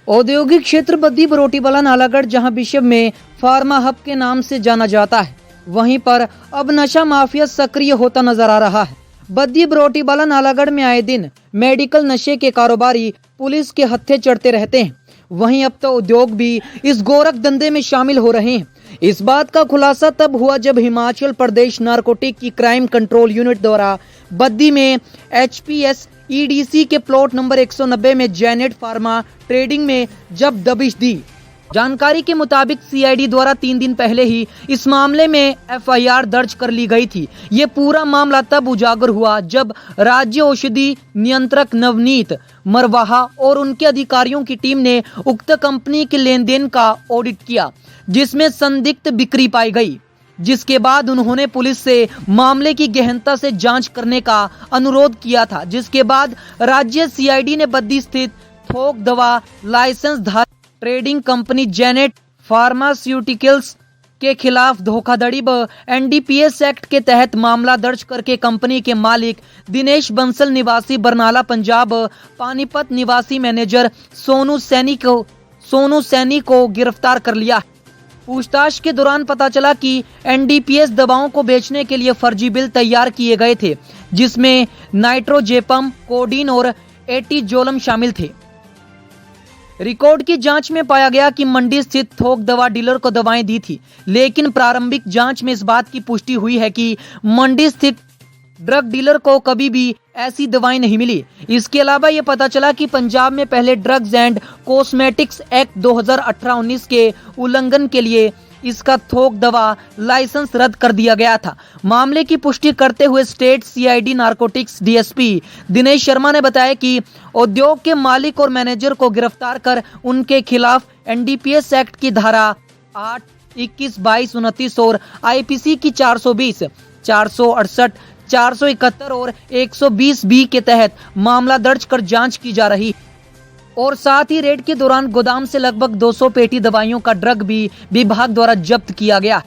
औद्योगिक क्षेत्र बद्दी बरोटीवाला नालागढ़, जहां विश्व में फार्मा हब के नाम से जाना जाता है, वहीं पर अब नशा माफिया सक्रिय होता नजर आ रहा है। बद्दी बरोटीवाला नालागढ़ में आए दिन मेडिकल नशे के कारोबारी पुलिस के हत्थे चढ़ते रहते हैं। वहीं अब तो उद्योग भी इस गोरख धंधे में शामिल हो रहे हैं। इस बात का खुलासा तब हुआ जब हिमाचल प्रदेश नारकोटिक की क्राइम कंट्रोल यूनिट द्वारा बद्दी में HPS EDC के प्लॉट नंबर 190 में जेनेट फार्मा ट्रेडिंग में जब दबिश दी। जानकारी के मुताबिक CID द्वारा 3 दिन पहले ही इस मामले में FIR दर्ज कर ली गई थी। ये पूरा मामला तब उजागर हुआ जब राज्य औषधि नियंत्रक नवनीत मरवाहा और उनके अधिकारियों की टीम ने उक्त कंपनी के लेन देन का ऑडिट किया, जिसमें संदिग्ध बिक्री पाई गई। जिसके बाद उन्होंने पुलिस से मामले की गहनता से जांच करने का अनुरोध किया था। जिसके बाद राज्य CID ने बद्दी स्थित थोक दवा लाइसेंस धारक ट्रेडिंग कंपनी जेनेट फार्मास्यूटिकल्स के खिलाफ धोखाधड़ी व NDPS एक्ट के तहत मामला दर्ज करके कंपनी के मालिक दिनेश बंसल निवासी बरनाला पंजाब, पानीपत निवासी मैनेजर सोनू सैनी को गिरफ्तार कर लिया। पूछताछ के दौरान पता चला कि NDPS दवाओं को बेचने के लिए फर्जी बिल तैयार किए गए थे, जिसमें नाइट्रोजेपम, कोडीन और एटीजोलम शामिल थे। रिकॉर्ड की जांच में पाया गया कि मंडी स्थित थोक दवा डीलर को दवाएं दी थी, लेकिन प्रारंभिक जांच में इस बात की पुष्टि हुई है कि मंडी स्थित ड्रग डीलर को कभी भी ऐसी दवाएं नहीं मिली। इसके अलावा ये पता चला कि पंजाब में पहले ड्रग्स एंड कॉस्मेटिक्स एक्ट 2018-19 के उल्लंघन के लिए इसका थोक दवा लाइसेंस रद्द कर दिया गया था। मामले की पुष्टि करते हुए state CID narcotics DSP Dinesh Sharma ने बताया कि उद्योग के मालिक और मैनेजर को गिरफ्तार कर उनके खिलाफ NDPS एक्ट की धारा 8, 21, 22, 29 और IPC की 420, 468, 471 और 120B के तहत मामला दर्ज कर जांच की जा रही है। और साथ ही रेड के दौरान गोदाम से लगभग 200 पेटी दवाइयों का ड्रग भी विभाग द्वारा जब्त किया गया।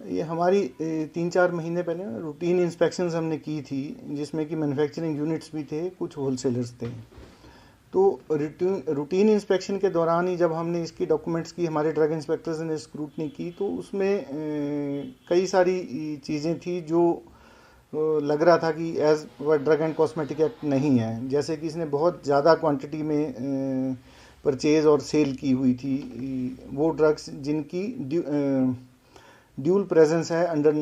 ये हमारी 3-4 महीने पहले रूटीन इंस्पेक्शंस हमने की थी, जिसमें कि मैन्युफैक्चरिंग यूनिट्स भी थे, कुछ होलसेलर्स थे। तो रूटीन इंस्पेक्शन के दौरान ही जब हमने इसकी डॉक्यूमेंट्स की, हमारे ड्रग इंस्पेक्टर्स ने स्क्रूटनी की, तो उसमें कई सारी चीज़ें थी जो लग रहा था कि as drug and cosmetic act नहीं है। जैसे कि इसने बहुत ज़्यादा क्वांटिटी में परचेज़ और सेल की हुई थी वो ड्रग्स जिनकी ड्यूल प्रेजेंस है अंडर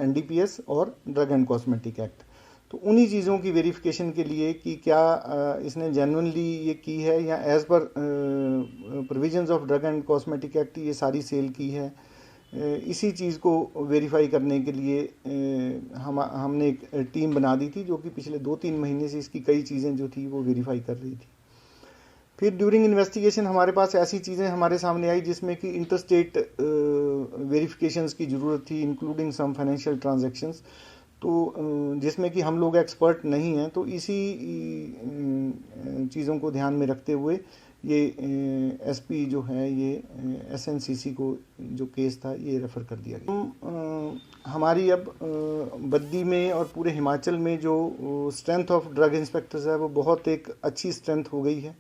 NDPS और ड्रग एंड कॉस्मेटिक एक्ट। तो उन्हीं चीज़ों की वेरिफिकेशन के लिए कि क्या इसने जेन्युइनली ये की है या as per provisions of drug and cosmetic act ये सारी सेल की है, इसी चीज़ को वेरीफाई करने के लिए हमने एक टीम बना दी थी, जो कि पिछले 2-3 महीने से इसकी कई चीज़ें जो थी वो वेरीफाई कर रही थी। फिर ड्यूरिंग इन्वेस्टिगेशन हमारे पास ऐसी चीज़ें हमारे सामने आई जिसमें कि इंटरस्टेट वेरिफिकेशंस की ज़रूरत थी, इंक्लूडिंग सम फाइनेंशियल ट्रांजैक्शंस। तो जिसमें कि हम लोग एक्सपर्ट नहीं हैं, तो इसी चीज़ों को ध्यान में रखते हुए ये SP जो है ये SNCC को जो केस था ये रेफ़र कर दिया गया। हमारी अब बद्दी में और पूरे हिमाचल में जो स्ट्रेंथ ऑफ ड्रग इंस्पेक्टर्स है वो बहुत एक अच्छी स्ट्रेंथ हो गई है।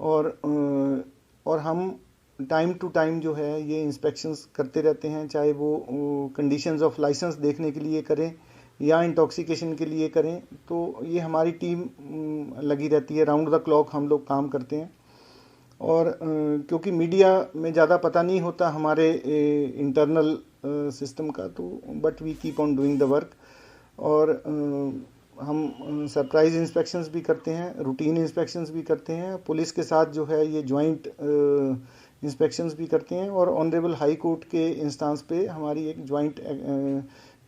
और हम टाइम टू टाइम जो है ये इंस्पेक्शंस करते रहते हैं, चाहे वो कंडीशंस ऑफ लाइसेंस देखने के लिए करें या इंटॉक्सिकेशन के लिए करें। तो ये हमारी टीम लगी रहती है, राउंड द क्लॉक हम लोग काम करते हैं। और क्योंकि मीडिया में ज़्यादा पता नहीं होता हमारे इंटरनल सिस्टम का, तो but we keep on doing the work. और हम सरप्राइज इंस्पेक्शंस भी करते हैं, रूटीन इंस्पेक्शंस भी करते हैं, पुलिस के साथ जो है ये जॉइंट इंस्पेक्शंस भी करते हैं। और ऑनरेबल हाई कोर्ट के इंस्टांस पे हमारी एक जॉइंट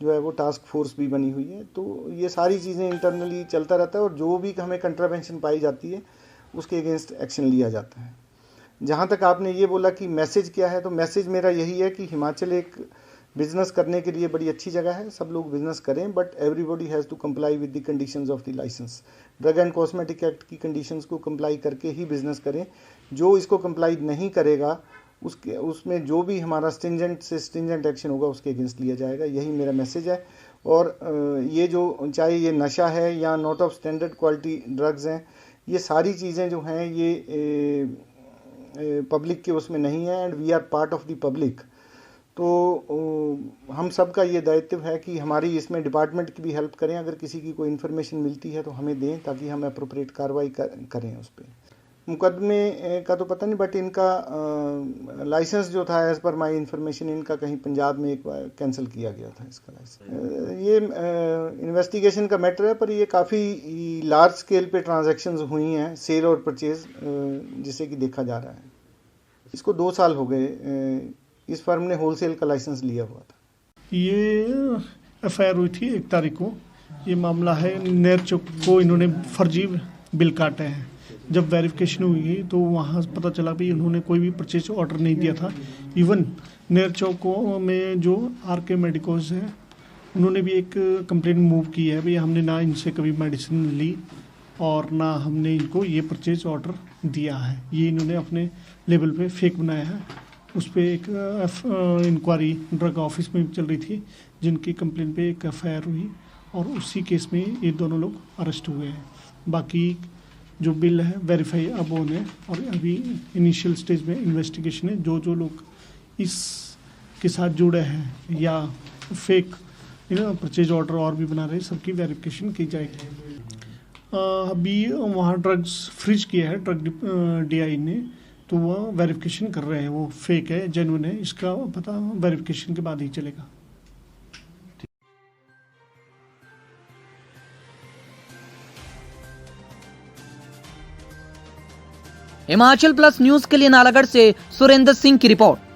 जो है वो टास्क फोर्स भी बनी हुई है। तो ये सारी चीज़ें इंटरनली चलता रहता है और जो भी हमें कंट्रावेंशन पाई जाती है उसके अगेंस्ट एक्शन लिया जाता है। जहाँ तक आपने ये बोला कि मैसेज क्या है, तो मैसेज मेरा यही है कि हिमाचल एक बिजनेस करने के लिए बड़ी अच्छी जगह है, सब लोग बिजनेस करें, but everybody has to comply with the conditions of the license. Drug and cosmetic act की कंडीशंस को कंप्लाई करके ही बिजनेस करें। जो इसको कंप्लाई नहीं करेगा उसमें जो भी हमारा स्ट्रिंजेंट से स्ट्रिंजेंट एक्शन होगा उसके अगेंस्ट लिया जाएगा। यही मेरा मैसेज है। और ये जो चाहे ये नशा है या not of standard quality drugs हैं, ये सारी चीज़ें जो हैं ये पब्लिक के उसमें नहीं है and we are part of the public. तो हम सब का ये दायित्व है कि हमारी इसमें डिपार्टमेंट की भी हेल्प करें। अगर किसी की कोई इन्फॉर्मेशन मिलती है तो हमें दें ताकि हम अप्रोप्रिएट कार्रवाई करें उस पर। मुकदमे का तो पता नहीं, बट इनका लाइसेंस जो था एज़ पर माई इन्फॉर्मेशन इनका कहीं पंजाब में एक बार कैंसिल किया गया था इसका लाइसेंस। ये इन्वेस्टिगेशन का मैटर है, पर ये काफ़ी लार्ज स्केल पे ट्रांजैक्शंस हुई हैं, सेल और परचेज, जिसे कि देखा जा रहा है। इसको 2 साल हो गए। इस फर्म ने होलसेल का लाइसेंस लिया हुआ था। ये एफआईआर हुई थी 1 तारीख को। ये मामला है नेर चौक को इन्होंने फर्जी बिल काटे हैं। जब वेरिफिकेशन हुई तो वहाँ पता चला भी इन्होंने कोई भी परचेज ऑर्डर नहीं दिया था। इवन नेर चौक में जो आरके मेडिकोज है उन्होंने भी एक कंप्लेंट मूव की है भी हमने ना इनसे कभी मेडिसिन ली और ना हमने इनको ये परचेज ऑर्डर दिया है। ये इन्होंने अपने लेवल पे फेक बनाया है। उस पर एक इंक्वायरी ड्रग ऑफिस में चल रही थी, जिनकी कंप्लेंट पे एक एफआईआर हुई और उसी केस में ये दोनों लोग अरेस्ट हुए हैं। बाकी जो बिल है वेरीफाई अब ऑन है और अभी इनिशियल स्टेज में इन्वेस्टिगेशन है। जो लोग इस के साथ जुड़े हैं या फेक परचेज ऑर्डर और भी बना रहे हैं, सबकी वेरिफिकेशन की जाएगी। अभी वहाँ ड्रग्स फ्रीज किया है ड्रग डीआई ने, तो वह वेरिफिकेशन कर रहे हैं वो फेक है जेन्युइन है, इसका पता वेरिफिकेशन के बाद ही चलेगा। हिमाचल प्लस न्यूज के लिए नालागढ़ से सुरेंद्र सिंह की रिपोर्ट।